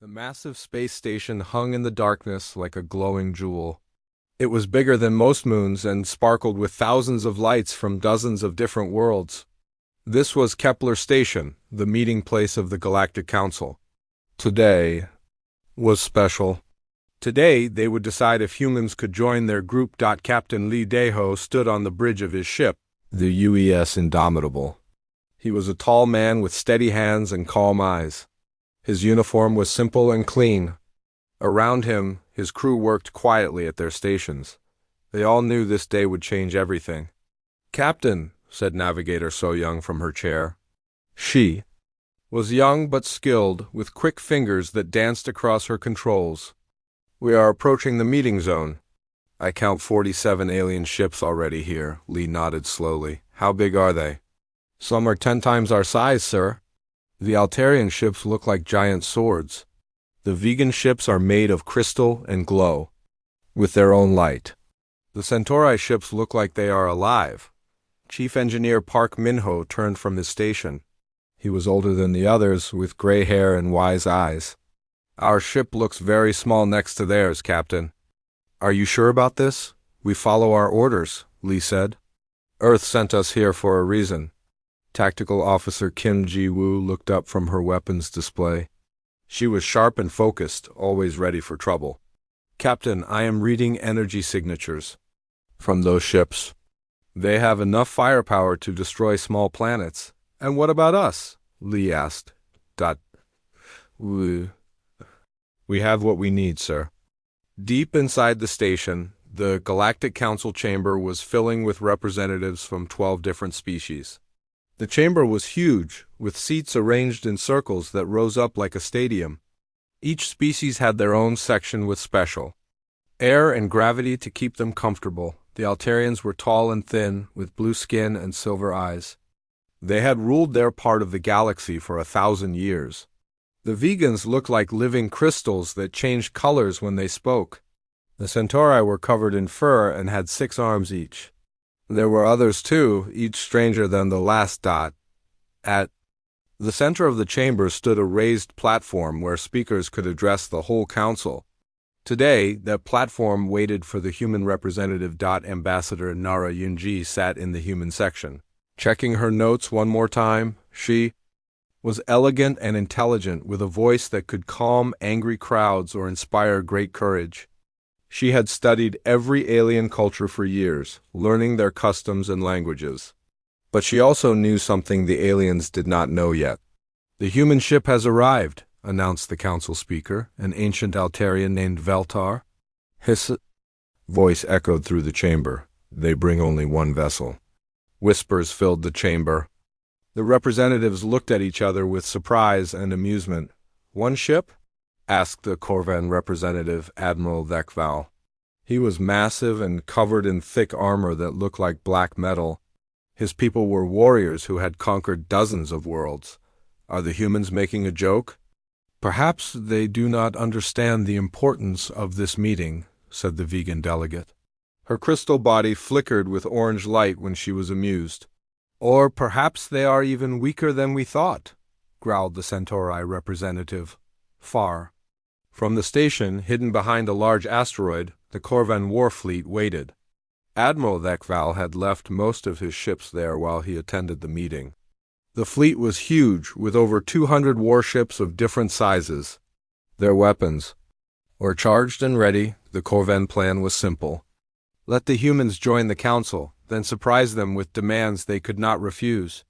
The massive space station hung in the darkness like a glowing jewel. It was bigger than most moons and sparkled with thousands of lights from dozens of different worlds. This was Kepler Station, the meeting place of the Galactic Council. Today was special. Today, they would decide if humans could join their group. Captain Lee Daeho stood on the bridge of his ship, the UES Indomitable. He was a tall man with steady hands and calm eyes. His uniform was simple and clean. Around him, his crew worked quietly at their stations. They all knew this day would change everything. "Captain," said Navigator So Young from her chair. She was young but skilled, with quick fingers that danced across her controls. "We are approaching the meeting zone. I count 47 alien ships already here." Lee nodded slowly. "How big are they?" "Some are 10 times our size, sir. The Altarian ships look like giant swords. The vegan ships are made of crystal and glow, with their own light. The Centauri ships look like they are alive." Chief Engineer Park Minho turned from his station. He was older than the others, with gray hair and wise eyes. "Our ship looks very small next to theirs, Captain." "Are you sure about this?" "We follow our orders," Lee said. "Earth sent us here for a reason." Tactical Officer Kim Ji-woo looked up from her weapons display. She was sharp and focused, always ready for trouble. "Captain, I am reading energy signatures from those ships. They have enough firepower to destroy small planets." "And what about us?" Lee asked. We have what we need, sir." Deep inside the station, the Galactic Council chamber was filling with representatives from 12 different species. The chamber was huge, with seats arranged in circles that rose up like a stadium. Each species had their own section with special air and gravity to keep them comfortable. The Altarians were tall and thin, with blue skin and silver eyes. They had ruled their part of the galaxy for 1,000 years. The vegans looked like living crystals that changed colors when they spoke. The Centauri were covered in fur and had 6 arms each. There were others too, each stranger than the last. At the center of the chamber stood a raised platform where speakers could address the whole council. Today, that platform waited for the human representative. Ambassador Nara Yunji sat in the human section. Checking her notes one more time, she was elegant and intelligent, with a voice that could calm angry crowds or inspire great courage. She had studied every alien culture for years, learning their customs and languages. But she also knew something the aliens did not know yet. "The human ship has arrived," announced the council speaker, an ancient Altarian named Veltar. His voice echoed through the chamber. "They bring only one vessel." Whispers filled the chamber. The representatives looked at each other with surprise and amusement. "One ship?" asked the Corvan representative, Admiral Thekval. He was massive and covered in thick armor that looked like black metal. His people were warriors who had conquered dozens of worlds. "Are the humans making a joke?" "Perhaps they do not understand the importance of this meeting," said the vegan delegate. Her crystal body flickered with orange light when she was amused. "Or perhaps they are even weaker than we thought," growled the Centauri representative. Far from the station, hidden behind a large asteroid, the Corvan war fleet waited. Admiral Thekval had left most of his ships there while he attended the meeting. The fleet was huge, with over 200 warships of different sizes. Their weapons were charged and ready. The Corvan plan was simple. Let the humans join the council, then surprise them with demands they could not refuse.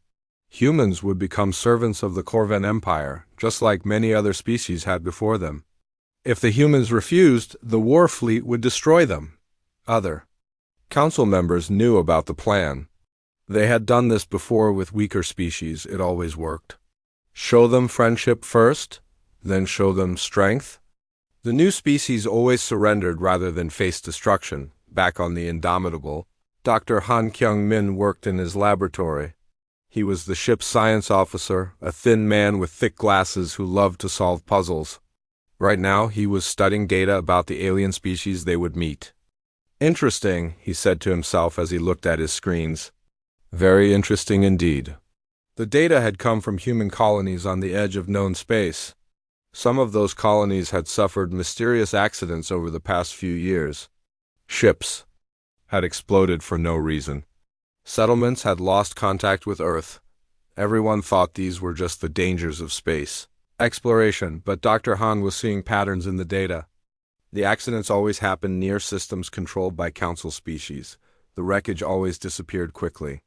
Humans would become servants of the Corvan Empire, just like many other species had before them. If the humans refused, the war fleet would destroy them. Other council members knew about the plan. They had done this before with weaker species. It always worked. Show them friendship first, then show them strength. The new species always surrendered rather than face destruction. Back on the Indomitable, Dr. Han Kyung-min worked in his laboratory. He was the ship's science officer, a thin man with thick glasses who loved to solve puzzles. Right now, he was studying data about the alien species they would meet. "Interesting," he said to himself as he looked at his screens. "Very interesting indeed." The data had come from human colonies on the edge of known space. Some of those colonies had suffered mysterious accidents over the past few years. Ships had exploded for no reason. Settlements had lost contact with Earth. Everyone thought these were just the dangers of space exploration, but Dr. Han was seeing patterns in the data. The accidents always happened near systems controlled by Council species. The wreckage always disappeared quickly.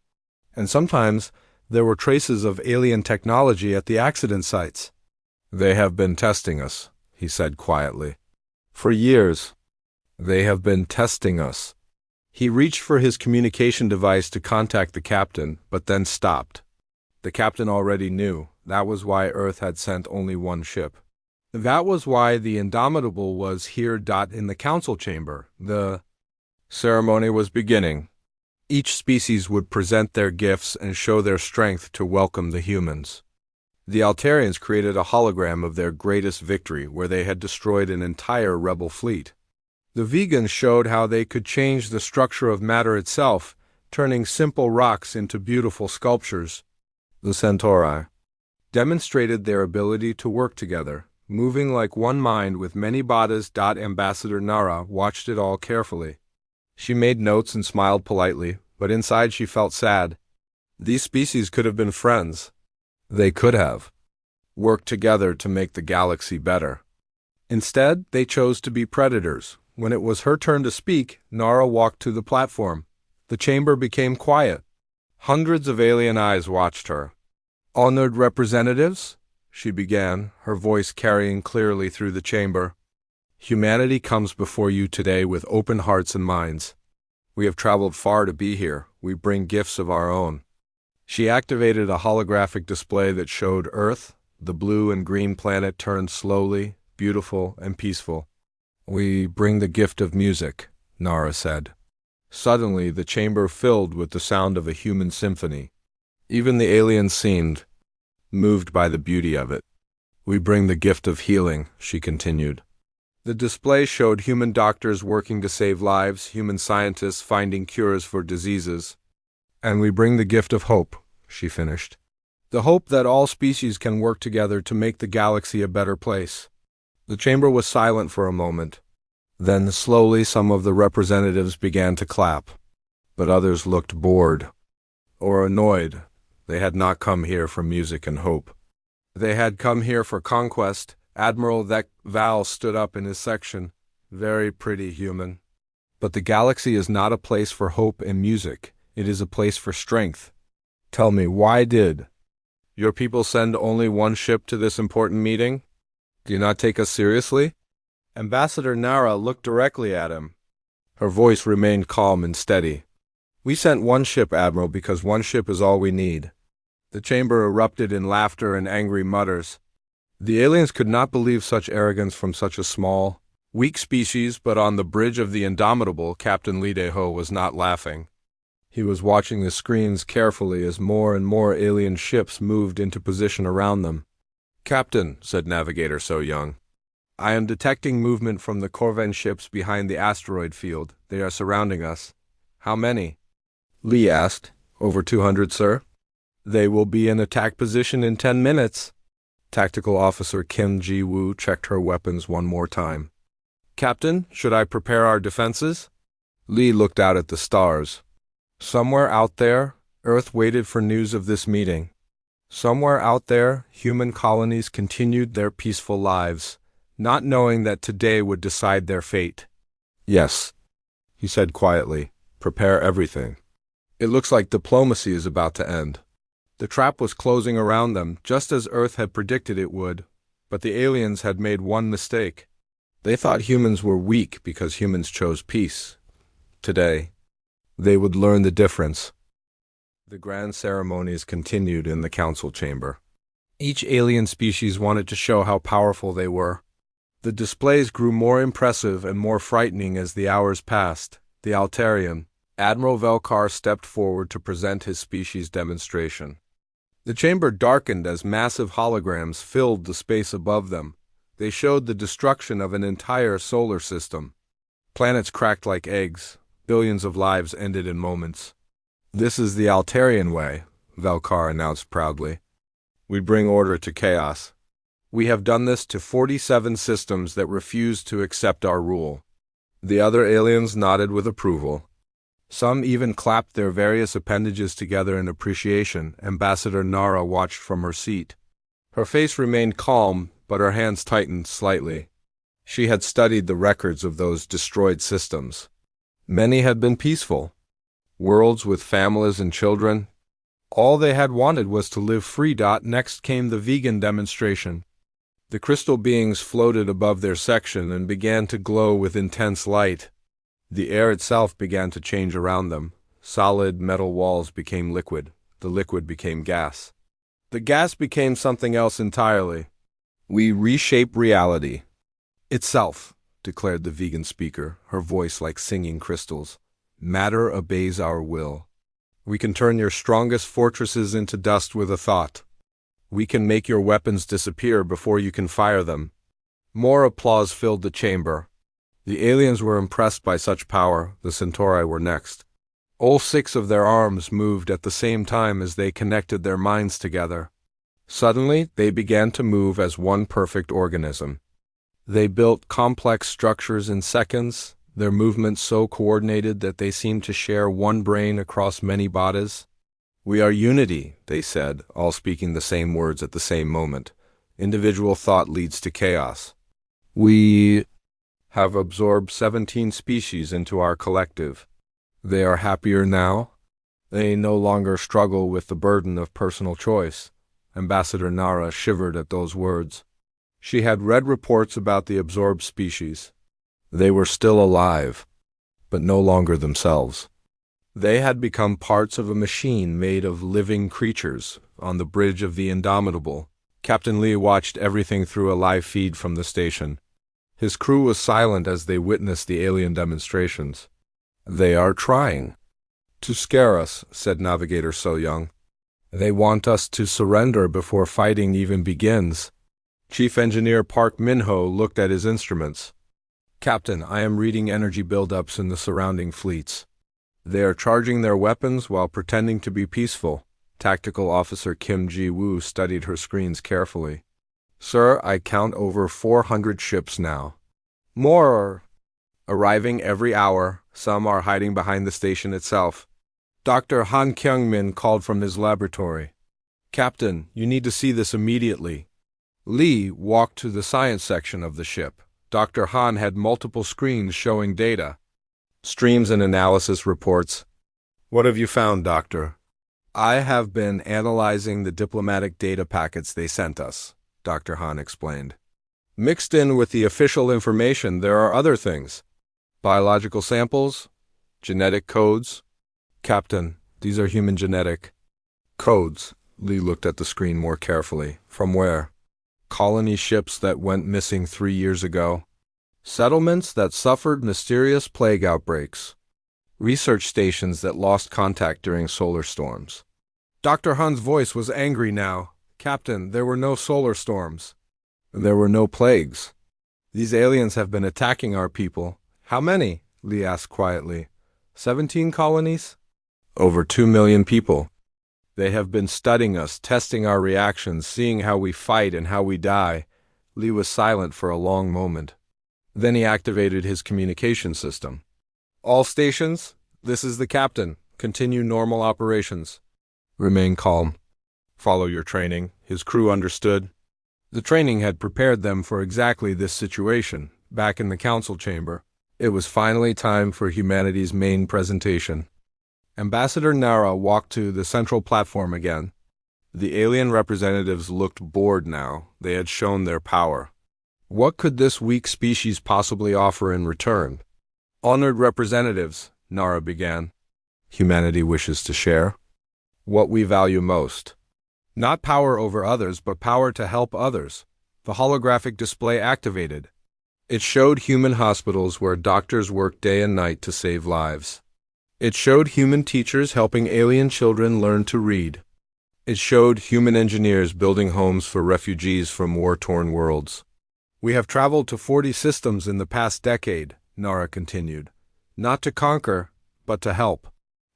And sometimes there were traces of alien technology at the accident sites. "They have been testing us," he said quietly. "For years. They have been testing us." He reached for his communication device to contact the captain, but then stopped. The captain already knew. That was why Earth had sent only one ship. That was why the Indomitable was here. In the council chamber, the ceremony was beginning. Each species would present their gifts and show their strength to welcome the humans. The Altarians created a hologram of their greatest victory, where they had destroyed an entire rebel fleet. The vegans showed how they could change the structure of matter itself, turning simple rocks into beautiful sculptures. The Centauri demonstrated their ability to work together, moving like one mind with many bodies. Ambassador Nara watched it all carefully. She made notes and smiled politely, but inside she felt sad. These species could have been friends. They could have worked together to make the galaxy better. Instead, they chose to be predators. When it was her turn to speak, Nara walked to the platform. The chamber became quiet. Hundreds of alien eyes watched her. "Honored representatives," she began, her voice carrying clearly through the chamber. "Humanity comes before you today with open hearts and minds. We have traveled far to be here. We bring gifts of our own." She activated a holographic display that showed Earth, the blue and green planet turned slowly, beautiful and peaceful. "We bring the gift of music," Nara said. Suddenly, the chamber filled with the sound of a human symphony. Even the aliens seemed moved by the beauty of it. "We bring the gift of healing," she continued. The display showed human doctors working to save lives, human scientists finding cures for diseases. "And we bring the gift of hope," she finished. "The hope that all species can work together to make the galaxy a better place." The chamber was silent for a moment. Then slowly some of the representatives began to clap. But others looked bored or annoyed. They had not come here for music and hope. They had come here for conquest. Admiral Val stood up in his section. "Very pretty, human. But the galaxy is not a place for hope and music. It is a place for strength. Tell me, why did your people send only one ship to this important meeting? Do you not take us seriously?" Ambassador Nara looked directly at him. Her voice remained calm and steady. "We sent one ship, Admiral, because one ship is all we need." The chamber erupted in laughter and angry mutters. The aliens could not believe such arrogance from such a small, weak species, but on the bridge of the Indomitable, Captain Lideho was not laughing. He was watching the screens carefully as more and more alien ships moved into position around them. "Captain," said Navigator So Young, "I am detecting movement from the Corvan ships behind the asteroid field. They are surrounding us." "How many?" Lee asked. "Over 200, sir." "They will be in attack position in 10 minutes. Tactical Officer Kim Ji-woo checked her weapons one more time. "Captain, should I prepare our defenses?" Lee looked out at the stars. Somewhere out there, Earth waited for news of this meeting. Somewhere out there, human colonies continued their peaceful lives, not knowing that today would decide their fate. "Yes," he said quietly, "prepare everything. It looks like diplomacy is about to end." The trap was closing around them, just as Earth had predicted it would, but the aliens had made one mistake. They thought humans were weak because humans chose peace. Today, they would learn the difference. The grand ceremonies continued in the council chamber. Each alien species wanted to show how powerful they were. The displays grew more impressive and more frightening as the hours passed. The Altarian, Admiral Velkar, stepped forward to present his species demonstration. The chamber darkened as massive holograms filled the space above them. They showed the destruction of an entire solar system. Planets cracked like eggs. Billions of lives ended in moments. "This is the Altarian way," Velkar announced proudly. "We bring order to chaos." We have done this to 47 systems that refuse to accept our rule. The other aliens nodded with approval. Some even clapped their various appendages together in appreciation. Ambassador Nara watched from her seat. Her face remained calm, but her hands tightened slightly. She had studied the records of those destroyed systems. Many had been peaceful. Worlds with families and children. All they had wanted was to live free. Next came the vegan demonstration. The crystal beings floated above their section and began to glow with intense light. The air itself began to change around them. Solid metal walls became liquid. The liquid became gas. The gas became something else entirely. We reshape reality itself, declared the vegan speaker, her voice like singing crystals. Matter obeys our will. We can turn your strongest fortresses into dust with a thought. We can make your weapons disappear before you can fire them. More applause filled the chamber. The aliens were impressed by such power. The Centauri were next. All 6 of their arms moved at the same time as they connected their minds together. Suddenly, they began to move as one perfect organism. They built complex structures in seconds, their movements so coordinated that they seemed to share one brain across many bodies. We are unity, they said, all speaking the same words at the same moment. Individual thought leads to chaos. We have absorbed 17 species into our collective. They are happier now. They no longer struggle with the burden of personal choice. Ambassador Nara shivered at those words. She had read reports about the absorbed species. They were still alive, but no longer themselves. They had become parts of a machine made of living creatures on the bridge of the Indomitable. Captain Lee watched everything through a live feed from the station. His crew was silent as they witnessed the alien demonstrations. They are trying to scare us, said Navigator So Young. They want us to surrender before fighting even begins. Chief Engineer Park Minho looked at his instruments. Captain, I am reading energy buildups in the surrounding fleets. They are charging their weapons while pretending to be peaceful. Tactical Officer Kim Ji-woo studied her screens carefully. Sir, I count over 400 ships now. More are arriving every hour. Some are hiding behind the station itself. Dr. Han Kyung-min called from his laboratory. Captain, you need to see this immediately. Lee walked to the science section of the ship. Dr. Han had multiple screens showing data. Streams and analysis reports. What have you found, Doctor? I have been analyzing the diplomatic data packets they sent us, Dr. Han explained. Mixed in with the official information, there are other things. Biological samples, genetic codes. Captain, these are human genetic codes. Lee looked at the screen more carefully. From where? Colony ships that went missing 3 years ago. Settlements that suffered mysterious plague outbreaks. Research stations that lost contact during solar storms. Dr. Han's voice was angry now. Captain, there were no solar storms. There were no plagues. These aliens have been attacking our people. How many? Lee asked quietly. 17 colonies? Over 2 million people. They have been studying us, testing our reactions, seeing how we fight and how we die. Lee was silent for a long moment. Then he activated his communication system. All stations, this is the captain. Continue normal operations. Remain calm. Follow your training. His crew understood. The training had prepared them for exactly this situation. Back in the council chamber, it was finally time for humanity's main presentation. Ambassador Nara walked to the central platform again. The alien representatives looked bored now. They had shown their power. What could this weak species possibly offer in return? Honored representatives, Nara began. Humanity wishes to share what we value most. Not power over others, but power to help others. The holographic display activated. It showed human hospitals where doctors work day and night to save lives. It showed human teachers helping alien children learn to read. It showed human engineers building homes for refugees from war-torn worlds. We have traveled to 40 systems in the past decade, Nara continued. Not to conquer, but to help.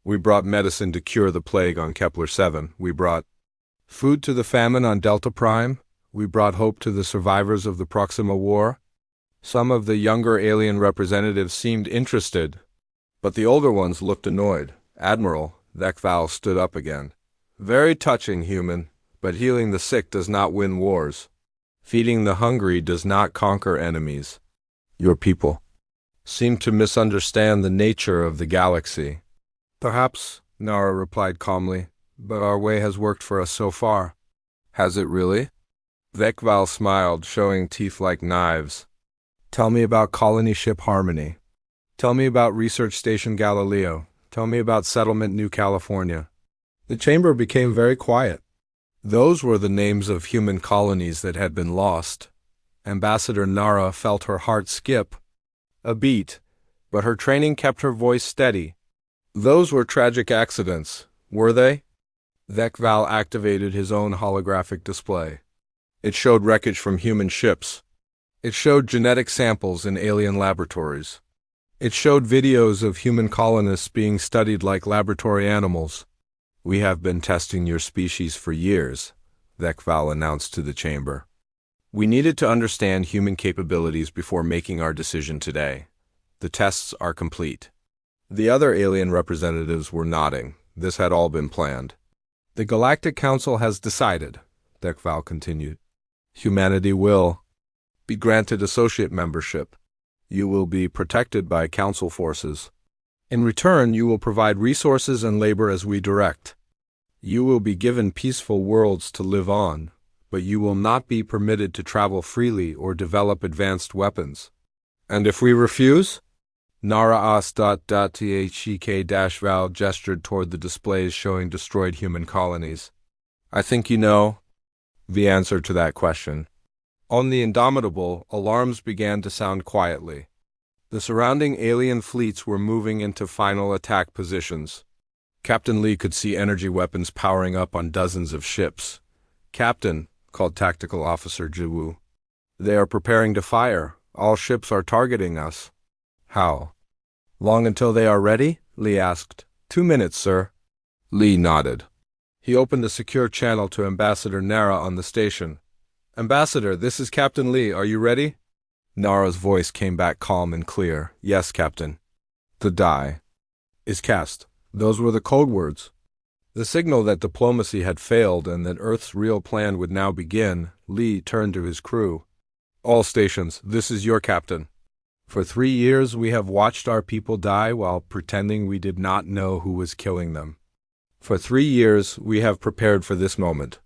We brought medicine to cure the plague on Kepler 7. We brought food to the famine on Delta Prime. We brought hope to the survivors of the Proxima War. Some of the younger alien representatives seemed interested, but the older ones looked annoyed. Admiral Thekval stood up again. Very touching, human, but healing the sick does not win wars. Feeding the hungry does not conquer enemies. Your people seem to misunderstand the nature of the galaxy. Perhaps, Nara replied calmly, but our way has worked for us so far. Has it really? Thekval smiled, showing teeth like knives. Tell me about Colony Ship Harmony. Tell me about Research Station Galileo. Tell me about Settlement New California. The chamber became very quiet. Those were the names of human colonies that had been lost. Ambassador Nara felt her heart skip a beat, but her training kept her voice steady. Those were tragic accidents, were they? Thekval activated his own holographic display. It showed wreckage from human ships. It showed genetic samples in alien laboratories. It showed videos of human colonists being studied like laboratory animals. We have been testing your species for years, Thekval announced to the chamber. We needed to understand human capabilities before making our decision today. The tests are complete. The other alien representatives were nodding. This had all been planned. The Galactic Council has decided, Thekval continued. Humanity will be granted associate membership. You will be protected by Council forces. In return, you will provide resources and labor as we direct. You will be given peaceful worlds to live on, but you will not be permitted to travel freely or develop advanced weapons. And if we refuse? Nara As.Thek-Val gestured toward the displays showing destroyed human colonies. I think you know the answer to that question. On the Indomitable, alarms began to sound quietly. The surrounding alien fleets were moving into final attack positions. Captain Lee could see energy weapons powering up on dozens of ships. Captain, called Tactical Officer Jiwoo. They are preparing to fire. All ships are targeting us. How? Long until they are ready? Lee asked. 2 minutes, sir. Lee nodded. He opened a secure channel to Ambassador Nara on the station. Ambassador, this is Captain Lee. Are you ready? Nara's voice came back calm and clear. Yes, Captain. The die is cast. Those were the code words. The signal that diplomacy had failed and that Earth's real plan would now begin. Lee turned to his crew. All stations, this is your captain. For 3 years we have watched our people die while pretending we did not know who was killing them. For 3 years we have prepared for this moment.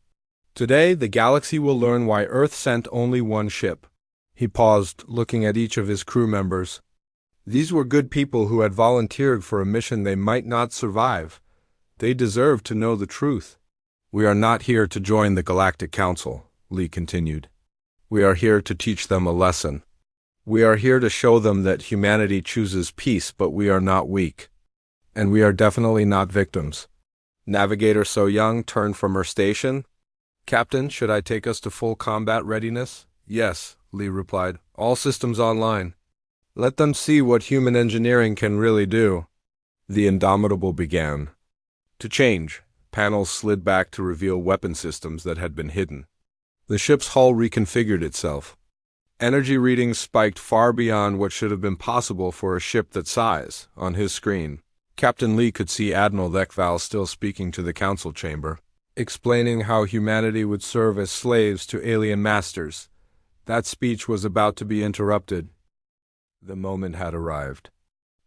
Today the galaxy will learn why Earth sent only one ship. He paused, looking at each of his crew members. These were good people who had volunteered for a mission they might not survive. They deserve to know the truth. We are not here to join the Galactic Council, Lee continued. We are here to teach them a lesson. We are here to show them that humanity chooses peace, but we are not weak. And we are definitely not victims. Navigator So Young turned from her station. Captain, should I take us to full combat readiness? Yes, Lee replied. All systems online. Let them see what human engineering can really do. The Indomitable began to change. Panels slid back to reveal weapon systems that had been hidden. The ship's hull reconfigured itself. Energy readings spiked far beyond what should have been possible for a ship that size. On his screen, Captain Lee could see Admiral Thekval still speaking to the council chamber, explaining how humanity would serve as slaves to alien masters. That speech was about to be interrupted. The moment had arrived.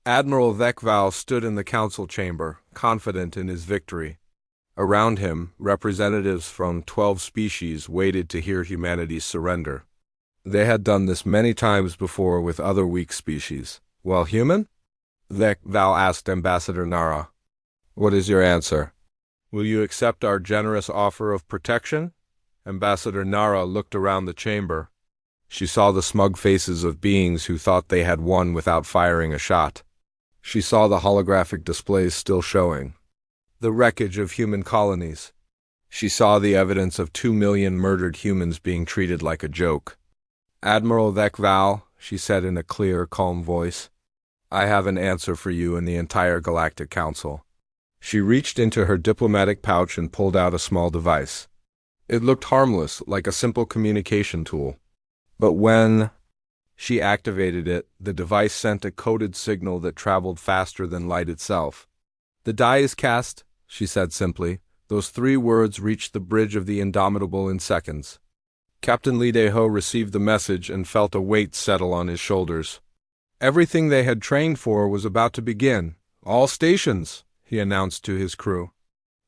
Admiral Thekval stood in the council chamber, confident in his victory. Around him, representatives from 12 species waited to hear humanity's surrender. They had done this many times before with other weak species. Well, human? Thekval asked Ambassador Nara. What is your answer? Will you accept our generous offer of protection? Ambassador Nara looked around the chamber. She saw the smug faces of beings who thought they had won without firing a shot. She saw the holographic displays still showing the wreckage of human colonies. She saw the evidence of 2 million murdered humans being treated like a joke. Admiral Thekval, she said in a clear, calm voice, I have an answer for you and the entire Galactic Council. She reached into her diplomatic pouch and pulled out a small device. It looked harmless, like a simple communication tool. But when she activated it, the device sent a coded signal that traveled faster than light itself. "The die is cast," she said simply. Those 3 words reached the bridge of the Indomitable in seconds. Captain Lee Dae-ho received the message and felt a weight settle on his shoulders. Everything they had trained for was about to begin. "All stations," he announced to his crew.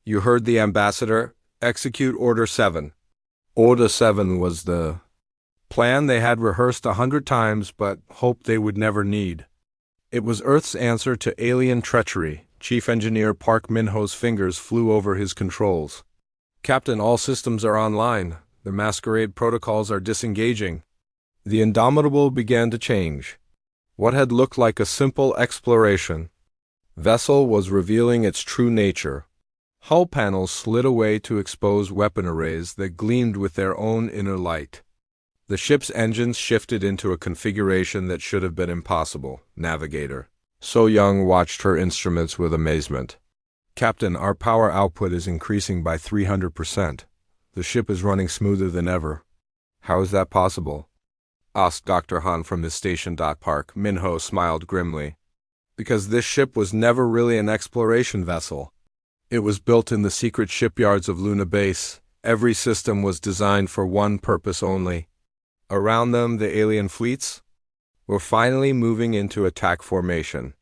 "You heard the ambassador. Execute Order 7. Order 7 was the plan they had rehearsed 100 times but hoped they would never need. It was Earth's answer to alien treachery. Chief Engineer Park Min-ho's fingers flew over his controls. "Captain, all systems are online. The masquerade protocols are disengaging." The Indomitable began to change. What had looked like a simple exploration vessel was revealing its true nature. Hull panels slid away to expose weapon arrays that gleamed with their own inner light. The ship's engines shifted into a configuration that should have been impossible. Navigator So Young watched her instruments with amazement. "Captain, our power output is increasing by 300%. The ship is running smoother than ever." "How is that possible?" asked Dr. Han from his station. Park Min-ho smiled grimly. "Because this ship was never really an exploration vessel. It was built in the secret shipyards of Luna Base. Every system was designed for one purpose only. Around them, the alien fleets were finally moving into attack formation.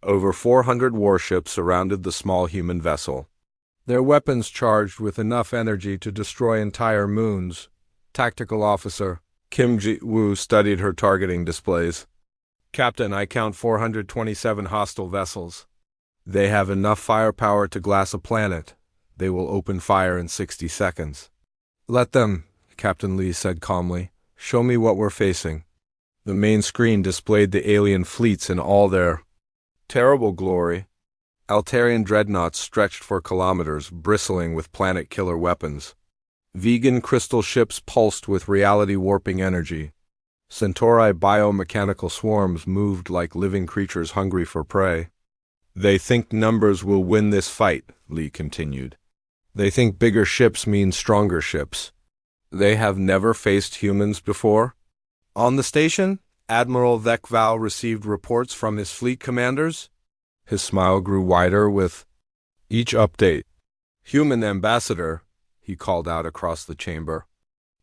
Over 400 warships surrounded the small human vessel, their weapons charged with enough energy to destroy entire moons. Tactical Officer Kim Ji-woo studied her targeting displays. "Captain, I count 427 hostile vessels. They have enough firepower to glass a planet. They will open fire in 60 seconds. "Let them," Captain Lee said calmly. "Show me what we're facing." The main screen displayed the alien fleets in all their terrible glory. Altarian dreadnoughts stretched for kilometers, bristling with planet-killer weapons. Vegan crystal ships pulsed with reality-warping energy. Centauri biomechanical swarms moved like living creatures hungry for prey. "They think numbers will win this fight," Lee continued. "They think bigger ships mean stronger ships. They have never faced humans before." On the station, Admiral Vekval received reports from his fleet commanders. His smile grew wider with each update. "Human ambassador," he called out across the chamber.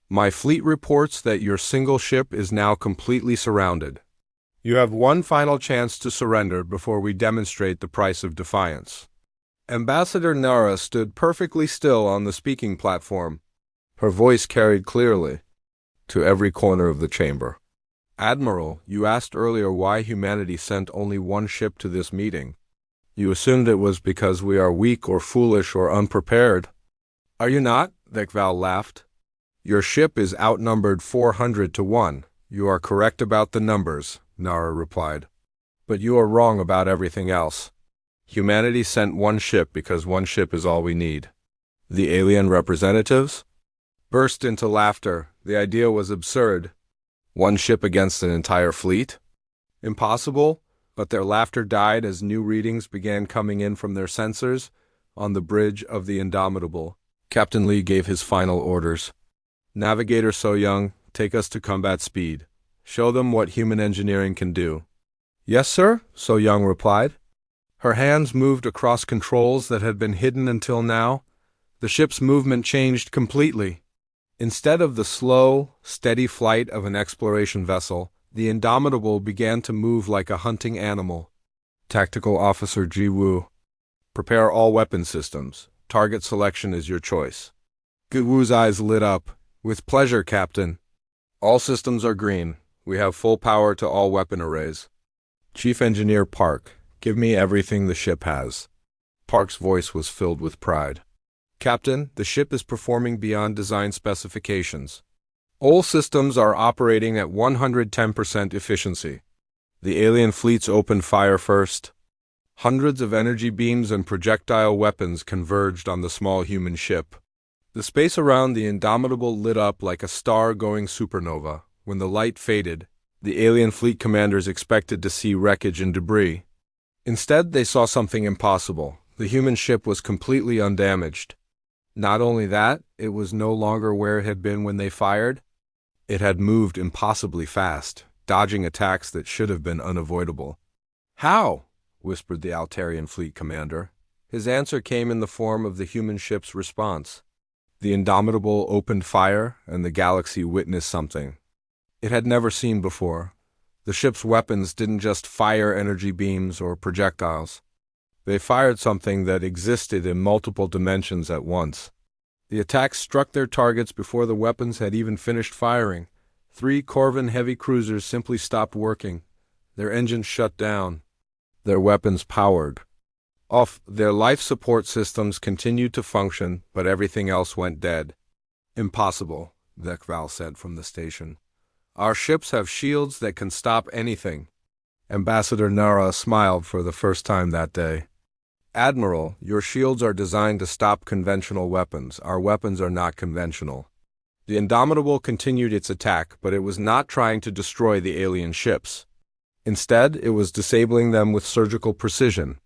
"My fleet reports that your single ship is now completely surrounded. You have one final chance to surrender before we demonstrate the price of defiance." Ambassador Nara stood perfectly still on the speaking platform. Her voice carried clearly to every corner of the chamber. "Admiral, you asked earlier why humanity sent only one ship to this meeting. You assumed it was because we are weak or foolish or unprepared. Are you not?" Vekval laughed. "Your ship is outnumbered 400 to 1. You are correct about the numbers," Nara replied. "But you are wrong about everything else. Humanity sent one ship because one ship is all we need." The alien representatives burst into laughter. The idea was absurd. One ship against an entire fleet? Impossible, but their laughter died as new readings began coming in from their sensors on the bridge of the Indomitable. Captain Lee gave his final orders. "Navigator So Young, take us to combat speed. Show them what human engineering can do." "Yes, sir," So Young replied. Her hands moved across controls that had been hidden until now. The ship's movement changed completely. Instead of the slow, steady flight of an exploration vessel, the Indomitable began to move like a hunting animal. Tactical Officer Ji-woo, prepare all weapon systems. Target selection is your choice. Ji-woo's eyes lit up. "With pleasure, Captain." "All systems are green. We have full power to all weapon arrays." "Chief Engineer Park, give me everything the ship has." Park's voice was filled with pride. "Captain, the ship is performing beyond design specifications. All systems are operating at 110% efficiency. The alien fleets opened fire first. Hundreds of energy beams and projectile weapons converged on the small human ship. The space around the Indomitable lit up like a star-going supernova. When the light faded, the alien fleet commanders expected to see wreckage and debris. Instead, they saw something impossible. The human ship was completely undamaged. Not only that, it was no longer where it had been when they fired. It had moved impossibly fast, dodging attacks that should have been unavoidable. "How?" whispered the Altarian fleet commander. His answer came in the form of the human ship's response. The Indomitable opened fire, and the galaxy witnessed something it had never seen before. The ship's weapons didn't just fire energy beams or projectiles. They fired something that existed in multiple dimensions at once. The attacks struck their targets before the weapons had even finished firing. 3 Corvin heavy cruisers simply stopped working. Their engines shut down. Their weapons powered off. Their life support systems continued to function, but everything else went dead. "Impossible," Vekval said from the station. "Our ships have shields that can stop anything." Ambassador Nara smiled for the first time that day. "Admiral, your shields are designed to stop conventional weapons. Our weapons are not conventional." The Indomitable continued its attack, but it was not trying to destroy the alien ships. Instead, it was disabling them with surgical precision.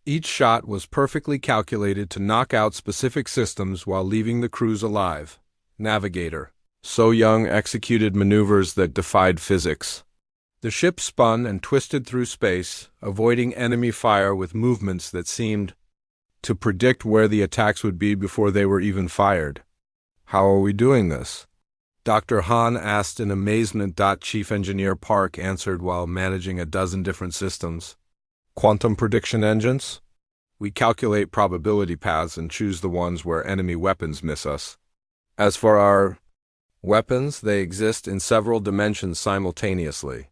Each shot was perfectly calculated to knock out specific systems while leaving the crews alive. Navigator So Young executed maneuvers that defied physics. The ship spun and twisted through space, avoiding enemy fire with movements that seemed to predict where the attacks would be before they were even fired. "How are we doing this?" Dr. Han asked in amazement. Chief Engineer Park answered while managing a dozen different systems. "Quantum prediction engines? We calculate probability paths and choose the ones where enemy weapons miss us. As for our weapons, they exist in several dimensions simultaneously.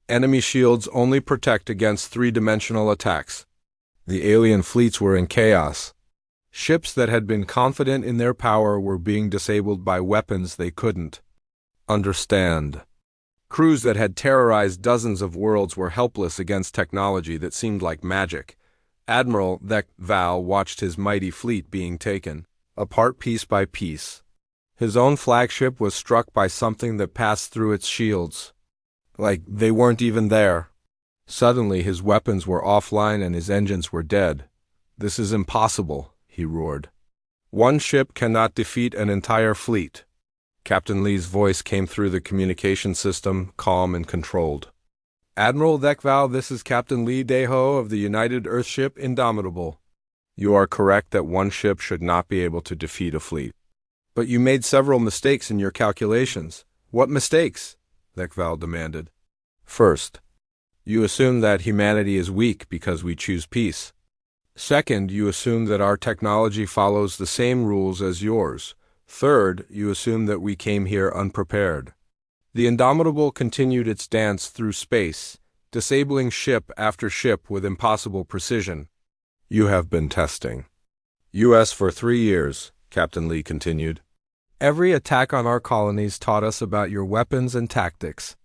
Enemy shields only protect against 3-dimensional attacks." The alien fleets were in chaos. Ships that had been confident in their power were being disabled by weapons they couldn't understand. Crews that had terrorized dozens of worlds were helpless against technology that seemed like magic. Admiral Vekval watched his mighty fleet being taken apart piece by piece. His own flagship was struck by something that passed through its shields, like they weren't even there. Suddenly his weapons were offline and his engines were dead. "This is impossible," he roared. "One ship cannot defeat an entire fleet." Captain Lee's voice came through the communication system, calm and controlled. "Admiral Vekval, this is Captain Lee Daeho of the United Earthship Indomitable. You are correct that one ship should not be able to defeat a fleet. But you made several mistakes in your calculations." "What mistakes?" Vekval demanded. "First, you assume that humanity is weak because we choose peace. Second, you assume that our technology follows the same rules as yours. Third, you assume that we came here unprepared." The Indomitable continued its dance through space, disabling ship after ship with impossible precision. "You have been testing U.S. for 3 years, Captain Lee continued. "Every attack on our colonies taught us about your weapons and tactics.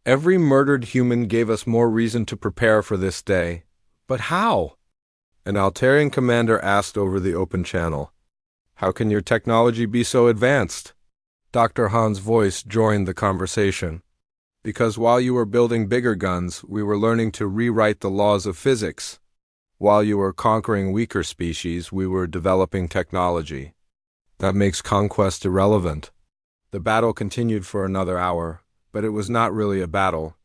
Every murdered human gave us more reason to prepare for this day. But how?" An Altarian commander asked over the open channel. "How can your technology be so advanced?" Dr. Han's voice joined the conversation. "Because while you were building bigger guns, we were learning to rewrite the laws of physics. While you were conquering weaker species, we were developing technology. That makes conquest irrelevant." The battle continued for another hour, but it was not really a battle.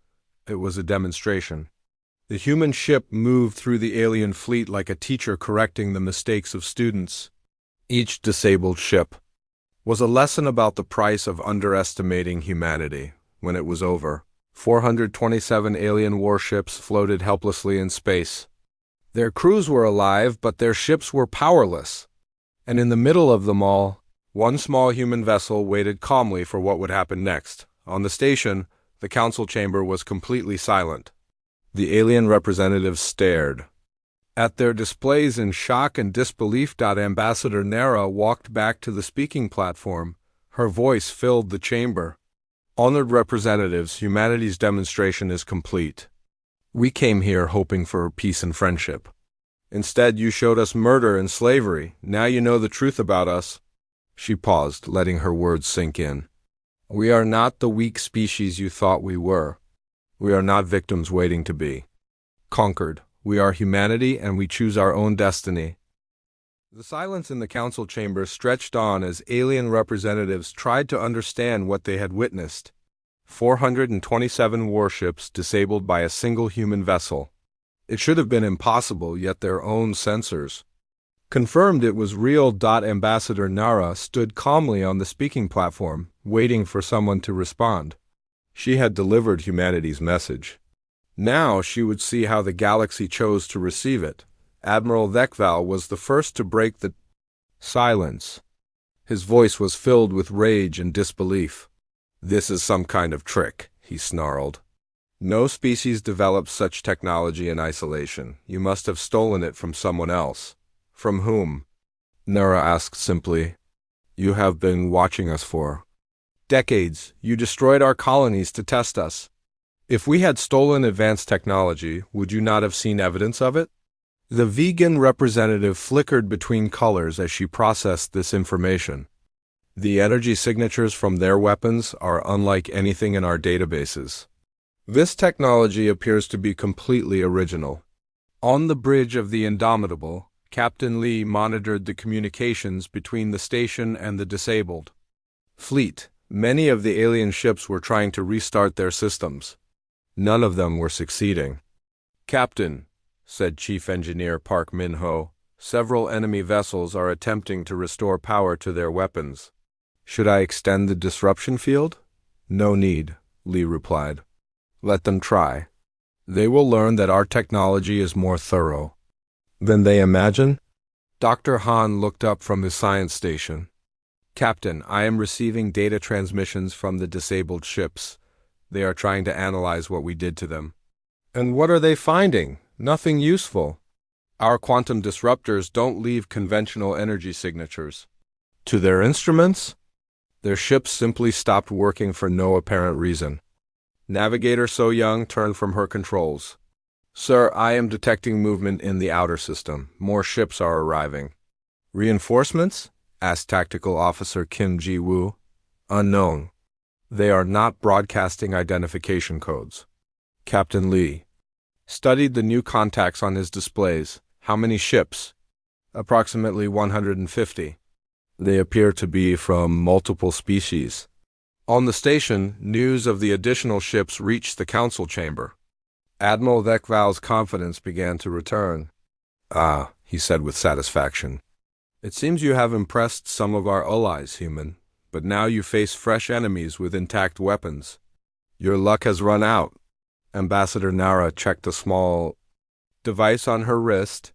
It was a demonstration. The human ship moved through the alien fleet like a teacher correcting the mistakes of students. Each disabled ship was a lesson about the price of underestimating humanity. When it was over, 427 alien warships floated helplessly in space. Their crews were alive, but their ships were powerless. And in the middle of them all, one small human vessel waited calmly for what would happen next. On the station, the council chamber was completely silent. The alien representatives stared at their displays in shock and disbelief. Ambassador Nara walked back to the speaking platform. Her voice filled the chamber. "Honored representatives, humanity's demonstration is complete. We came here hoping for peace and friendship. Instead, you showed us murder and slavery. Now you know the truth about us." She paused, letting her words sink in. "We are not the weak species you thought we were. We are not victims waiting to be conquered. We are humanity, and we choose our own destiny." The silence in the council chamber stretched on as alien representatives tried to understand what they had witnessed. 427 warships disabled by a single human vessel. It should have been impossible, yet their own sensors confirmed it was real. Ambassador Nara stood calmly on the speaking platform, waiting for someone to respond. She had delivered humanity's message. Now she would see how the galaxy chose to receive it. Admiral Thekval was the first to break the silence. His voice was filled with rage and disbelief. "This is some kind of trick," he snarled. "No species develops such technology in isolation. You must have stolen it from someone else." "From whom?" Nara asked simply. "You have been watching us for decades. You destroyed our colonies to test us. If we had stolen advanced technology, would you not have seen evidence of it?" The vegan representative flickered between colors as she processed this information. "The energy signatures from their weapons are unlike anything in our databases. This technology appears to be completely original." On the bridge of the Indomitable, Captain Lee monitored the communications between the station and the disabled fleet. Many of the alien ships were trying to restart their systems. None of them were succeeding. "Captain," said Chief Engineer Park Min-ho, "several enemy vessels are attempting to restore power to their weapons. Should I extend the disruption field?" "No need," Lee replied. "Let them try. They will learn that our technology is more thorough than they imagine." Dr. Han looked up from his science station. "Captain, I am receiving data transmissions from the disabled ships. They are trying to analyze what we did to them." "And what are they finding?" "Nothing useful. Our quantum disruptors don't leave conventional energy signatures to their instruments. Their ships simply stopped working for no apparent reason." Navigator So Young turned from her controls. "Sir, I am detecting movement in the outer system. More ships are arriving." "Reinforcements?" asked Tactical Officer Kim Ji-woo. "Unknown. They are not broadcasting identification codes." Captain Lee studied the new contacts on his displays. "How many ships?" "Approximately 150. They appear to be from multiple species." On the station, news of the additional ships reached the council chamber. Admiral Thekval's confidence began to return. "Ah," he said with satisfaction. "It seems you have impressed some of our allies, human, but now you face fresh enemies with intact weapons. Your luck has run out." Ambassador Nara checked a small device on her wrist.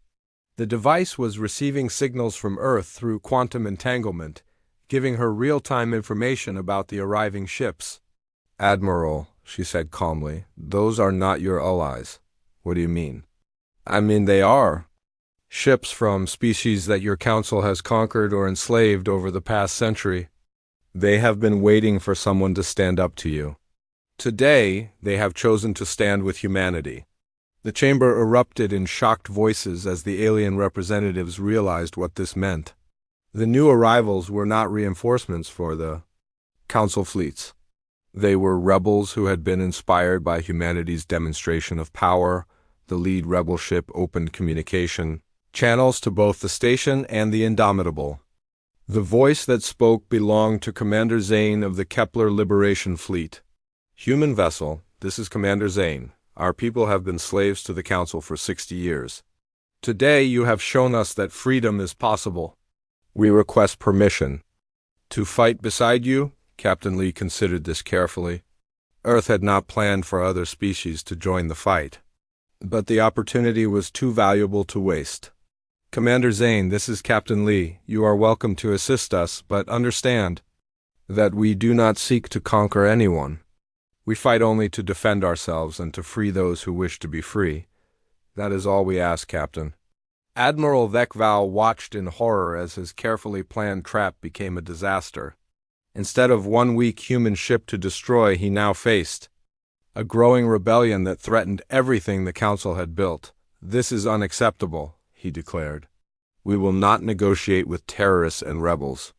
The device was receiving signals from Earth through quantum entanglement, giving her real-time information about the arriving ships. "Admiral," she said calmly, "those are not your allies." "What do you mean?" "I mean they are. Ships from species that your council has conquered or enslaved over the past century. They have been waiting for someone to stand up to you. Today, they have chosen to stand with humanity." The chamber erupted in shocked voices as the alien representatives realized what this meant. The new arrivals were not reinforcements for the council fleets. They were rebels who had been inspired by humanity's demonstration of power. The lead rebel ship opened communication channels to both the station and the Indomitable. The voice that spoke belonged to Commander Zane of the Kepler Liberation Fleet. "Human vessel, this is Commander Zane. Our people have been slaves to the Council for 60 years. Today you have shown us that freedom is possible. We request permission to fight beside you." Captain Lee considered this carefully. Earth had not planned for other species to join the fight, but the opportunity was too valuable to waste. "Commander Zane, this is Captain Lee. You are welcome to assist us, but understand that we do not seek to conquer anyone. We fight only to defend ourselves and to free those who wish to be free. That is all we ask, Captain." Admiral Thekval watched in horror as his carefully planned trap became a disaster. Instead of one weak human ship to destroy, he now faced a growing rebellion that threatened everything the Council had built. "This is unacceptable," he declared. "We will not negotiate with terrorists and rebels.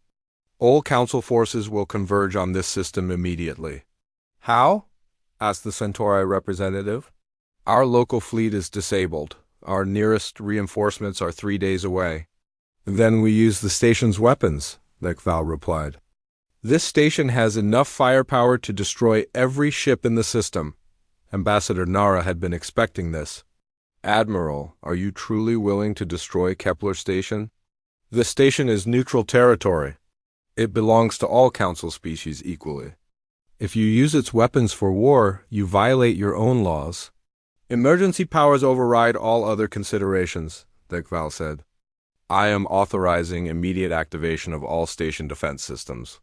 All Council forces will converge on this system immediately." "How?" asked the Centauri representative. "Our local fleet is disabled. Our nearest reinforcements are 3 days away. Then we use the station's weapons, Lekval replied. This station has enough firepower to destroy every ship in the system. Ambassador Nara had been expecting this. Admiral, are you truly willing to destroy Kepler Station? The station is neutral territory. It belongs to all Council species equally. If you use its weapons for war, you violate your own laws. Emergency powers override all other considerations, Lekval said. I am authorizing immediate activation of all station defense systems.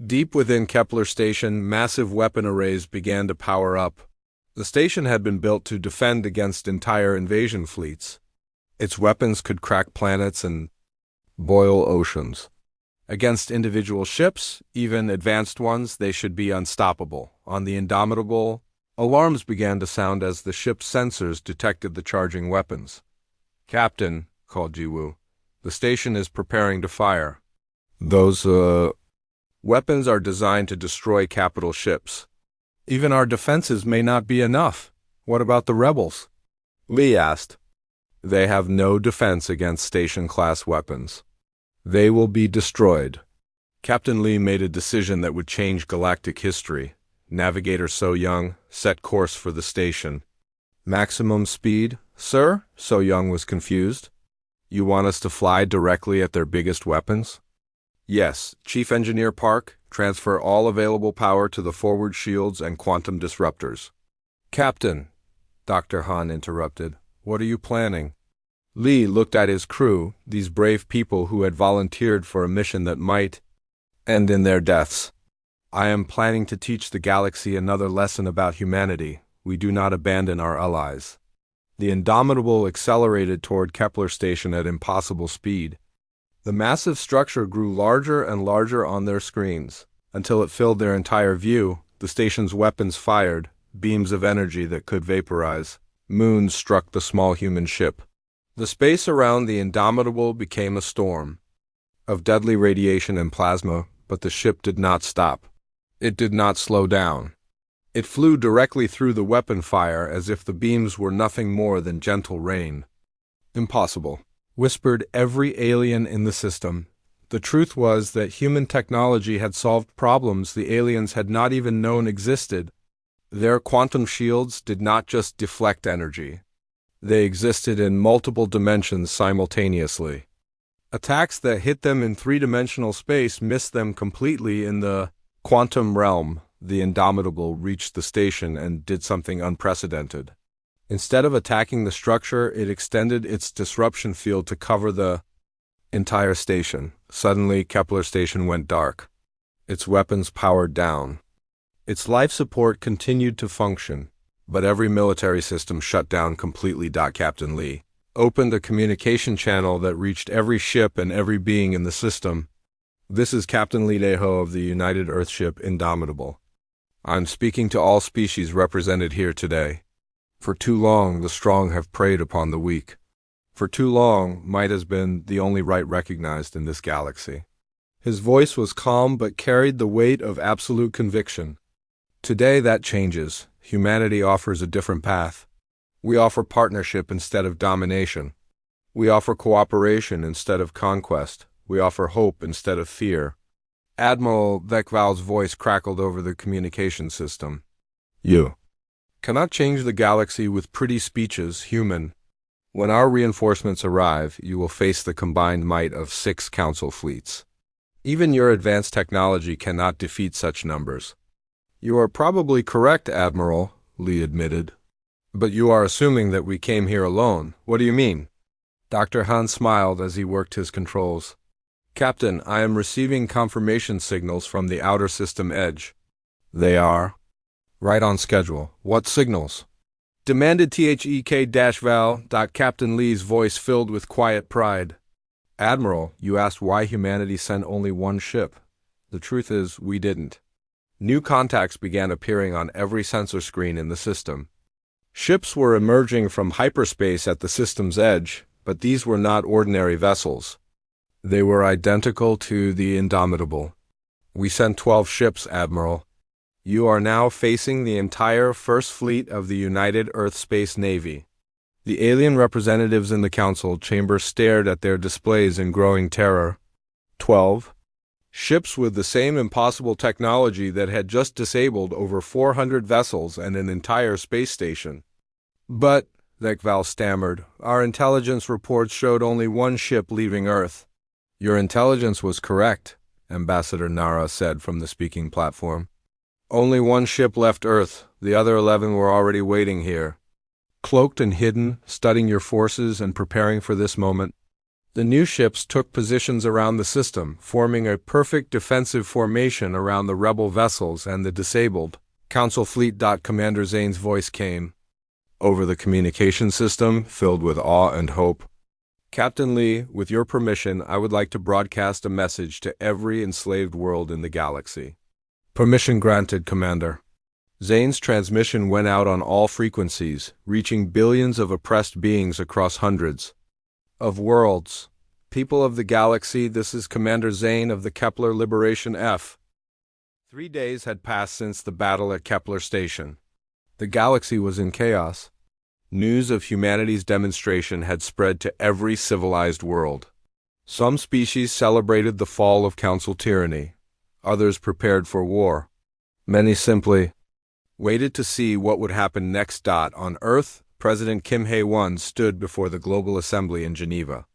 Deep within Kepler Station, massive weapon arrays began to power up. The station had been built to defend against entire invasion fleets. Its weapons could crack planets and boil oceans. Against individual ships, even advanced ones, they should be unstoppable. On the Indomitable, alarms began to sound as the ship's sensors detected the charging weapons. Captain, called Jiwoo, the station is preparing to fire. Those, weapons are designed to destroy capital ships. Even our defenses may not be enough. What about the rebels? Lee asked. They have no defense against station-class weapons. They will be destroyed. Captain Lee made a decision that would change galactic history. Navigator So Young set course for the station. Maximum speed, sir? So Young was confused. You want us to fly directly at their biggest weapons? Yes, Chief Engineer Park, transfer all available power to the forward shields and quantum disruptors. Captain, Dr. Han interrupted, what are you planning? Lee looked at his crew, these brave people who had volunteered for a mission that might end in their deaths. I am planning to teach the galaxy another lesson about humanity. We do not abandon our allies. The Indomitable accelerated toward Kepler Station at impossible speed. The massive structure grew larger and larger on their screens, until it filled their entire view. The station's weapons fired, beams of energy that could vaporize. Moons struck the small human ship. The space around the Indomitable became a storm of deadly radiation and plasma, but the ship did not stop. It did not slow down. It flew directly through the weapon fire as if the beams were nothing more than gentle rain. Impossible, whispered every alien in the system. The truth was that human technology had solved problems the aliens had not even known existed. Their quantum shields did not just deflect energy. They existed in multiple dimensions simultaneously. Attacks that hit them in three-dimensional space missed them completely in the quantum realm. The Indomitable reached the station and did something unprecedented. Instead of attacking the structure, it extended its disruption field to cover the entire station. Suddenly, Kepler Station went dark. Its weapons powered down. Its life support continued to function, but every military system shut down completely. Captain Lee opened a communication channel that reached every ship and every being in the system. This is Captain Lee Daeho of the United Earthship Indomitable. I'm speaking to all species represented here today. For too long, the strong have preyed upon the weak. For too long, might has been the only right recognized in this galaxy. His voice was calm but carried the weight of absolute conviction. Today that changes. Humanity offers a different path. We offer partnership instead of domination. We offer cooperation instead of conquest. We offer hope instead of fear. Admiral Lekval's voice crackled over the communication system. You cannot change the galaxy with pretty speeches, human. When our reinforcements arrive, you will face the combined might of 6 council fleets. Even your advanced technology cannot defeat such numbers. You are probably correct, Admiral, Lee admitted. But you are assuming that we came here alone. What do you mean? Dr. Han smiled as he worked his controls. Captain, I am receiving confirmation signals from the outer system edge. They are right on schedule. What signals? Demanded THEK-Val. Captain Lee's voice filled with quiet pride. Admiral, you asked why humanity sent only one ship. The truth is, we didn't. New contacts began appearing on every sensor screen in the system. Ships were emerging from hyperspace at the system's edge, but these were not ordinary vessels. They were identical to the Indomitable. We sent 12 ships, Admiral. You are now facing the entire First Fleet of the United Earth Space Navy. The alien representatives in the council chamber stared at their displays in growing terror. 12. Ships with the same impossible technology that had just disabled over 400 vessels and an entire space station. But, Lekval stammered, our intelligence reports showed only one ship leaving Earth. Your intelligence was correct, Ambassador Nara said from the speaking platform. Only one ship left Earth. The other 11 were already waiting here. Cloaked and hidden, studying your forces and preparing for this moment. The new ships took positions around the system, forming a perfect defensive formation around the rebel vessels and the disabled. Council Fleet. Commander Zane's voice came over the communication system, filled with awe and hope. Captain Lee, with your permission, I would like to broadcast a message to every enslaved world in the galaxy. Permission granted, Commander. Zane's transmission went out on all frequencies, reaching billions of oppressed beings across hundreds of worlds. People of the galaxy, this is Commander Zane of the Kepler Liberation F. 3 days had passed since the battle at Kepler Station. The galaxy was in chaos. News of humanity's demonstration had spread to every civilized world. Some species celebrated the fall of council tyranny. Others prepared for war. Many simply waited to see what would happen next. On Earth, President Kim Hae-won stood before the Global Assembly in Geneva.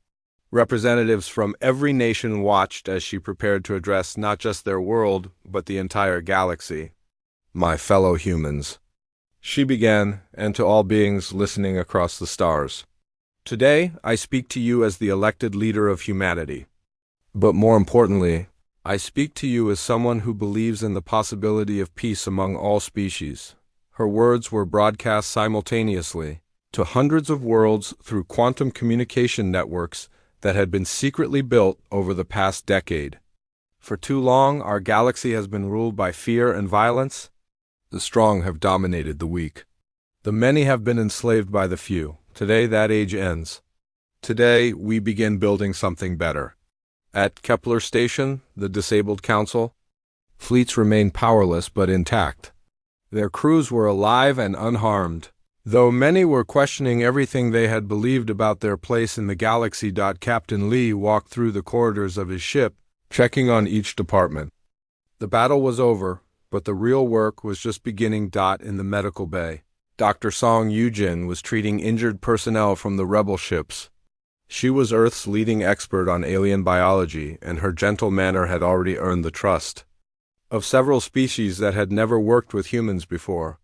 Representatives from every nation watched as she prepared to address not just their world, but the entire galaxy. My fellow humans, she began, and to all beings listening across the stars. Today, I speak to you as the elected leader of humanity. But more importantly, I speak to you as someone who believes in the possibility of peace among all species. Her words were broadcast simultaneously to hundreds of worlds through quantum communication networks that had been secretly built over the past decade. For too long, our galaxy has been ruled by fear and violence. The strong have dominated the weak. The many have been enslaved by the few. Today, that age ends. Today, we begin building something better. At Kepler Station, the disabled council, fleets remained powerless but intact. Their crews were alive and unharmed, though many were questioning everything they had believed about their place in the galaxy. Captain Lee walked through the corridors of his ship, checking on each department. The battle was over, but the real work was just beginning. In the medical bay, Dr. Song Yujin was treating injured personnel from the rebel ships. She was Earth's leading expert on alien biology, and her gentle manner had already earned the trust of several species that had never worked with humans before.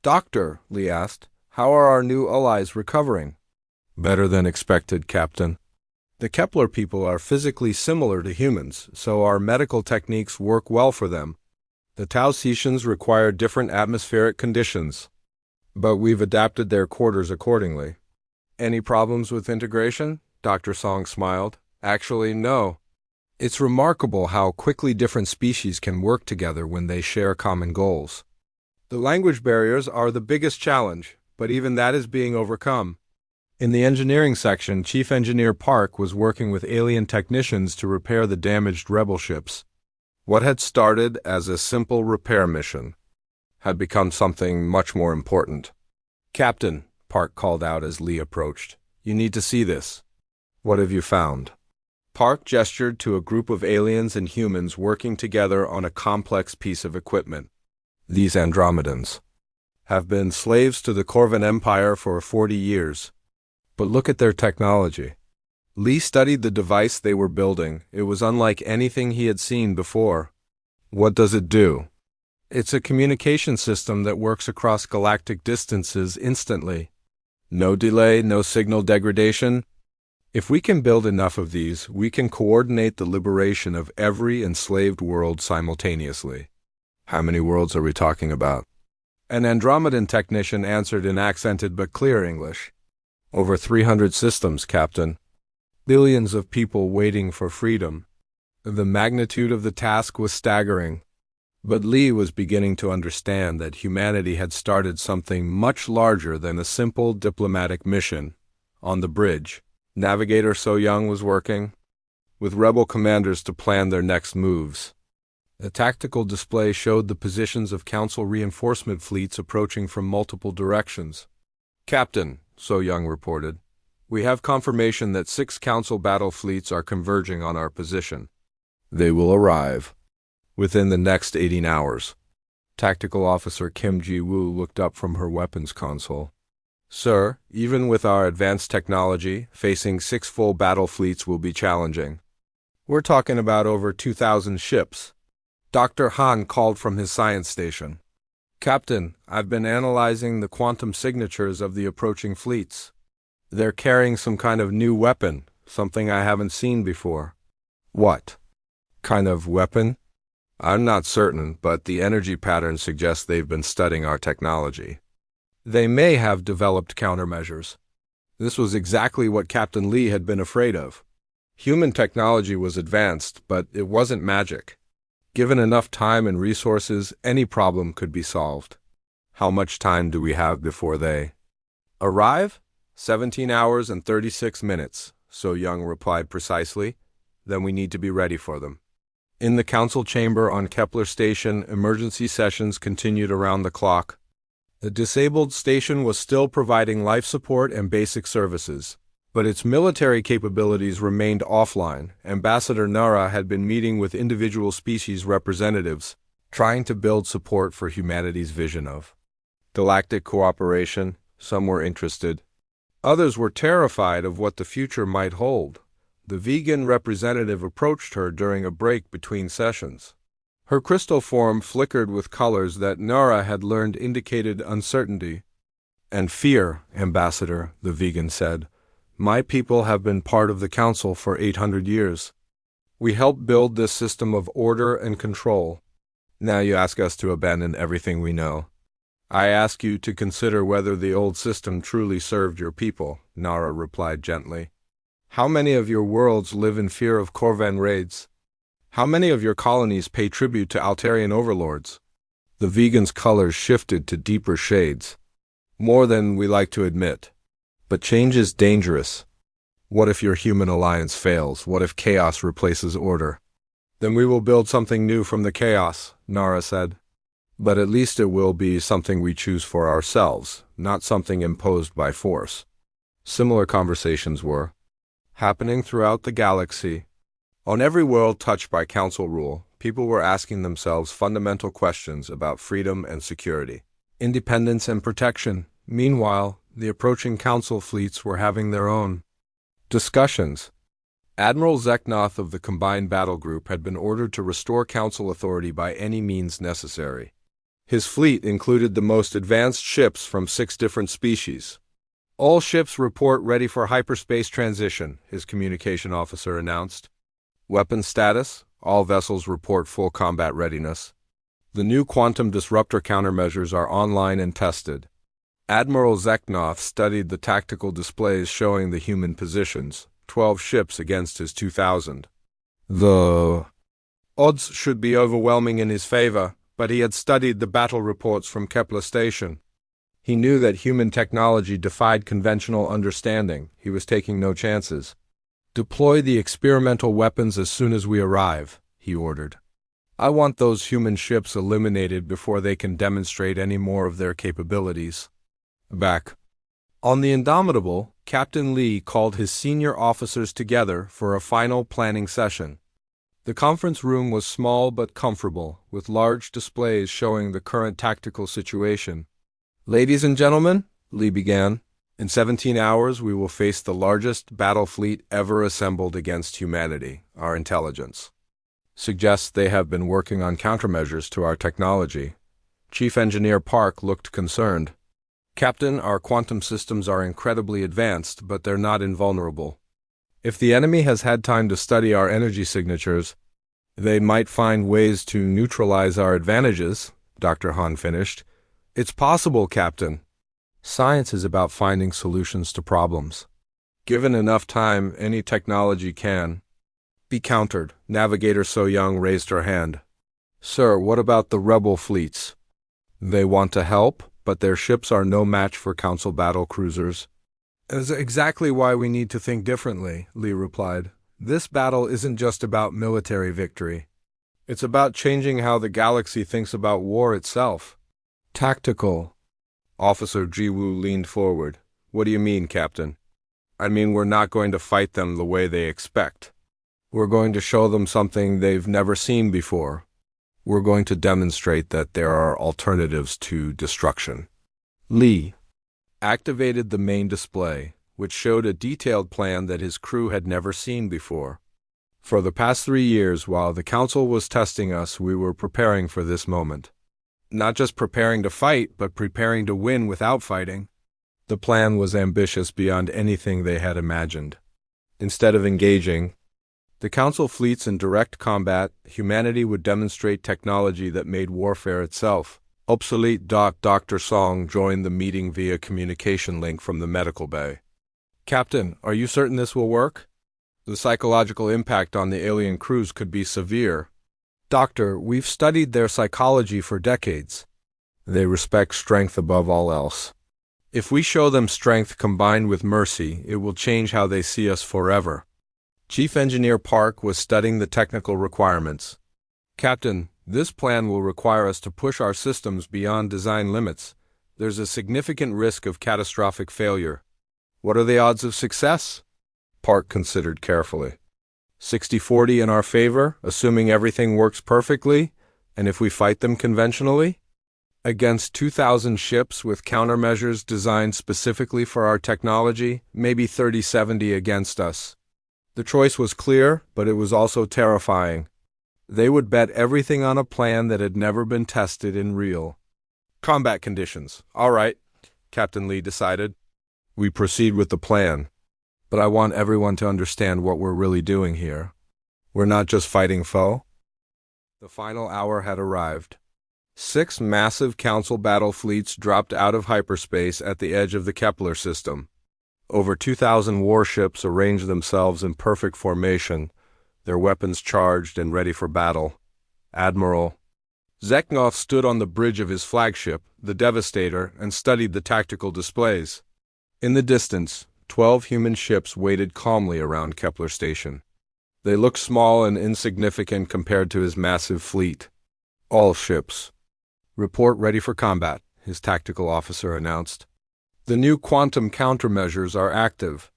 Doctor, Lee asked, how are our new allies recovering? Better than expected, Captain. The Kepler people are physically similar to humans, so our medical techniques work well for them. The Tausetians require different atmospheric conditions, but we've adapted their quarters accordingly. Any problems with integration? Dr. Song smiled. Actually, no. It's remarkable how quickly different species can work together when they share common goals. The language barriers are the biggest challenge, but even that is being overcome. In the engineering section, Chief Engineer Park was working with alien technicians to repair the damaged rebel ships. What had started as a simple repair mission had become something much more important. Captain, Park called out as Lee approached, you need to see this. What have you found? Park gestured to a group of aliens and humans working together on a complex piece of equipment. These Andromedans have been slaves to the Corvan Empire for 40 years. But look at their technology. Lee studied the device they were building. It was unlike anything he had seen before. What does it do? It's a communication system that works across galactic distances instantly. No delay, no signal degradation. If we can build enough of these, we can coordinate the liberation of every enslaved world simultaneously. How many worlds are we talking about? An Andromedan technician answered in accented but clear English. Over 300 systems, Captain. Billions of people waiting for freedom. The magnitude of the task was staggering. But Lee was beginning to understand that humanity had started something much larger than a simple diplomatic mission. On the bridge, Navigator So Young was working with rebel commanders to plan their next moves. The tactical display showed the positions of Council reinforcement fleets approaching from multiple directions. Captain, So Young reported, we have confirmation that 6 Council battle fleets are converging on our position. They will arrive within the next 18 hours. Tactical Officer Kim Ji-woo looked up from her weapons console. Sir, even with our advanced technology, facing 6 full battle fleets will be challenging. We're talking about over 2,000 ships. Dr. Han called from his science station. Captain, I've been analyzing the quantum signatures of the approaching fleets. They're carrying some kind of new weapon, something I haven't seen before. What kind of weapon? I'm not certain, but the energy pattern suggests they've been studying our technology. They may have developed countermeasures. This was exactly what Captain Lee had been afraid of. Human technology was advanced, but it wasn't magic. Given enough time and resources, any problem could be solved. How much time do we have before they arrive? 17 hours and 36 minutes, So Young replied precisely. Then we need to be ready for them. In the council chamber on Kepler Station, emergency sessions continued around the clock. The disabled station was still providing life support and basic services, but its military capabilities remained offline. Ambassador Nara had been meeting with individual species representatives, trying to build support for humanity's vision of galactic cooperation. Some were interested. Others were terrified of what the future might hold. The vegan representative approached her during a break between sessions. Her crystal form flickered with colors that Nara had learned indicated uncertainty and fear. Ambassador, the vegan said, my people have been part of the council for 800 years. We helped build this system of order and control. Now you ask us to abandon everything we know. I ask you to consider whether the old system truly served your people, Nara replied gently. How many of your worlds live in fear of Corvan raids? How many of your colonies pay tribute to Altarian overlords? The vegan's colors shifted to deeper shades. More than we like to admit. But change is dangerous. What if your human alliance fails? What if chaos replaces order? Then we will build something new from the chaos, Nara said. But at least it will be something we choose for ourselves, not something imposed by force. Similar conversations were happening throughout the galaxy. On every world touched by council rule, people were asking themselves fundamental questions about freedom and security, independence and protection. Meanwhile, the approaching council fleets were having their own discussions. Admiral Zeknoth of the Combined Battle Group had been ordered to restore council authority by any means necessary. His fleet included the most advanced ships from 6 different species. All ships report ready for hyperspace transition, his communication officer announced. Weapon status: all vessels report full combat readiness. The new quantum disruptor countermeasures are online and tested. Admiral Zeknoth studied the tactical displays showing the human positions, 12 ships against his 2,000. The odds should be overwhelming in his favor, but he had studied the battle reports from Kepler Station. He knew that human technology defied conventional understanding. He was taking no chances. Deploy the experimental weapons as soon as we arrive, he ordered. I want those human ships eliminated before they can demonstrate any more of their capabilities. Back on the Indomitable, Captain Lee called his senior officers together for a final planning session. The conference room was small but comfortable, with large displays showing the current tactical situation. Ladies and gentlemen, Lee began, in 17 hours we will face the largest battle fleet ever assembled against humanity. Our intelligence suggests they have been working on countermeasures to our technology. Chief Engineer Park looked concerned. Captain, our quantum systems are incredibly advanced, but they're not invulnerable. If the enemy has had time to study our energy signatures, they might find ways to neutralize our advantages, Dr. Han finished. It's possible, Captain. Science is about finding solutions to problems. Given enough time, any technology can be countered. Navigator So Young raised her hand. Sir, what about the rebel fleets? They want to help, but their ships are no match for Council battle cruisers. That's exactly why we need to think differently, Lee replied. This battle isn't just about military victory. It's about changing how the galaxy thinks about war itself. Tactical Officer Jiwoo leaned forward. What do you mean, Captain? I mean, we're not going to fight them the way they expect. We're going to show them something they've never seen before. We're going to demonstrate that there are alternatives to destruction. Lee activated the main display, which showed a detailed plan that his crew had never seen before. For the past 3 years, while the Council was testing us, we were preparing for this moment. Not just preparing to fight, but preparing to win without fighting. The plan was ambitious beyond anything they had imagined. Instead of engaging the Council fleets in direct combat, humanity would demonstrate technology that made warfare itself obsolete. Dr. Song joined the meeting via communication link from the medical bay. Captain, are you certain this will work? The psychological impact on the alien crews could be severe. Doctor, we've studied their psychology for decades. They respect strength above all else. If we show them strength combined with mercy, it will change how they see us forever. Chief Engineer Park was studying the technical requirements. Captain, this plan will require us to push our systems beyond design limits. There's a significant risk of catastrophic failure. What are the odds of success? Park considered carefully. 60-40 in our favor, assuming everything works perfectly, and if we fight them conventionally? Against 2,000 ships with countermeasures designed specifically for our technology, maybe 30-70 against us. The choice was clear, but it was also terrifying. They would bet everything on a plan that had never been tested in real combat conditions. All right, Captain Lee decided. We proceed with the plan. But I want everyone to understand what we're really doing here. We're not just fighting foe. The final hour had arrived. 6 massive Council battle fleets dropped out of hyperspace at the edge of the Kepler system. Over 2,000 warships arranged themselves in perfect formation, their weapons charged and ready for battle. Admiral Zeknoff stood on the bridge of his flagship, the Devastator, and studied the tactical displays. In the distance, 12 human ships waited calmly around Kepler Station. They looked small and insignificant compared to his massive fleet. All ships. Report ready for combat, his tactical officer announced. The new quantum countermeasures are active.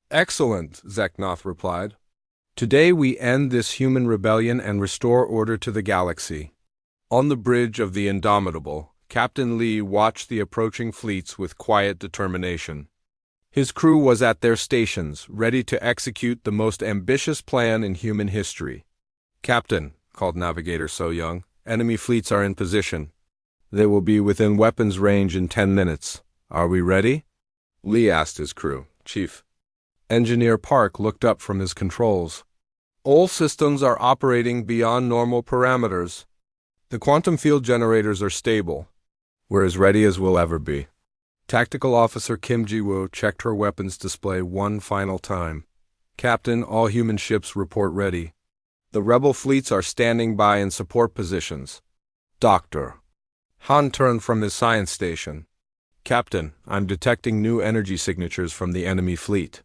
Excellent, Zeknoff replied. Today we end this human rebellion and restore order to the galaxy. On the bridge of the Indomitable, Captain Lee watched the approaching fleets with quiet determination. His crew was at their stations, ready to execute the most ambitious plan in human history. Captain, called Navigator So Young, enemy fleets are in position. They will be within weapons range in 10 minutes. Are we ready? Lee asked his crew. Chief. Engineer Park looked up from his controls. All systems are operating beyond normal parameters. The quantum field generators are stable. We're as ready as we'll ever be. Tactical Officer Kim Ji-woo checked her weapons display one final time. Captain, all human ships report ready. The rebel fleets are standing by in support positions. Doctor. Han turned from his science station. Captain, I'm detecting new energy signatures from the enemy fleet.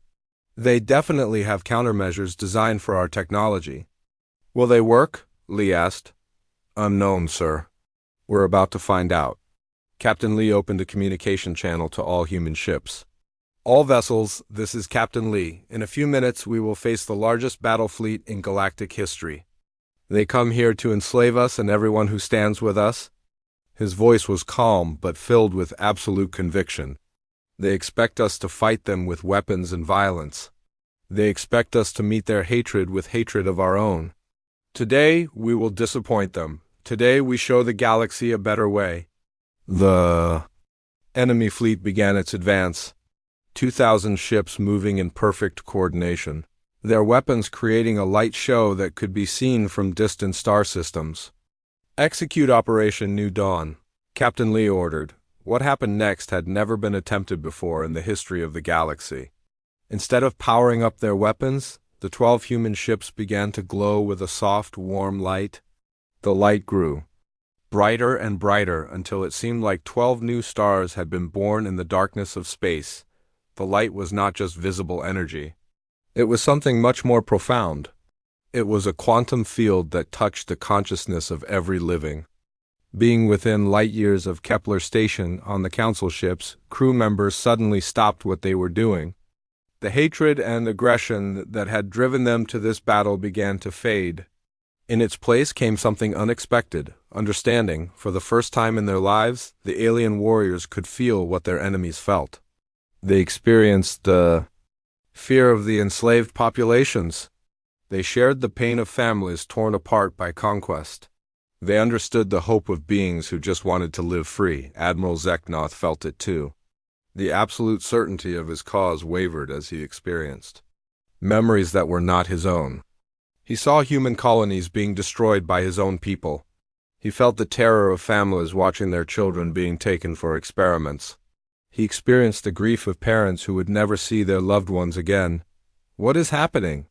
They definitely have countermeasures designed for our technology. Will they work? Lee asked. Unknown, sir. We're about to find out. Captain Lee opened a communication channel to all human ships. All vessels, this is Captain Lee. In a few minutes, we will face the largest battle fleet in galactic history. They come here to enslave us and everyone who stands with us. His voice was calm, but filled with absolute conviction. They expect us to fight them with weapons and violence. They expect us to meet their hatred with hatred of our own. Today, we will disappoint them. Today, we show the galaxy a better way. The enemy fleet began its advance. 2,000 ships moving in perfect coordination. Their weapons creating a light show that could be seen from distant star systems. Execute Operation New Dawn, Captain Lee ordered. What happened next had never been attempted before in the history of the galaxy. Instead of powering up their weapons, the 12 human ships began to glow with a soft, warm light. The light grew, brighter and brighter until it seemed like 12 new stars had been born in the darkness of space. The light was not just visible energy. It was something much more profound. It was a quantum field that touched the consciousness of every living Being within light years of Kepler Station on the Council ships, crew members suddenly stopped what they were doing. The hatred and aggression that had driven them to this battle began to fade. In its place came something unexpected, understanding. For the first time in their lives, the alien warriors could feel what their enemies felt. They experienced the fear of the enslaved populations. They shared the pain of families torn apart by conquest. They understood the hope of beings who just wanted to live free. Admiral Zeknoth felt it too. The absolute certainty of his cause wavered as he experienced memories that were not his own. He saw human colonies being destroyed by his own people. He felt the terror of families watching their children being taken for experiments. He experienced the grief of parents who would never see their loved ones again. What is happening?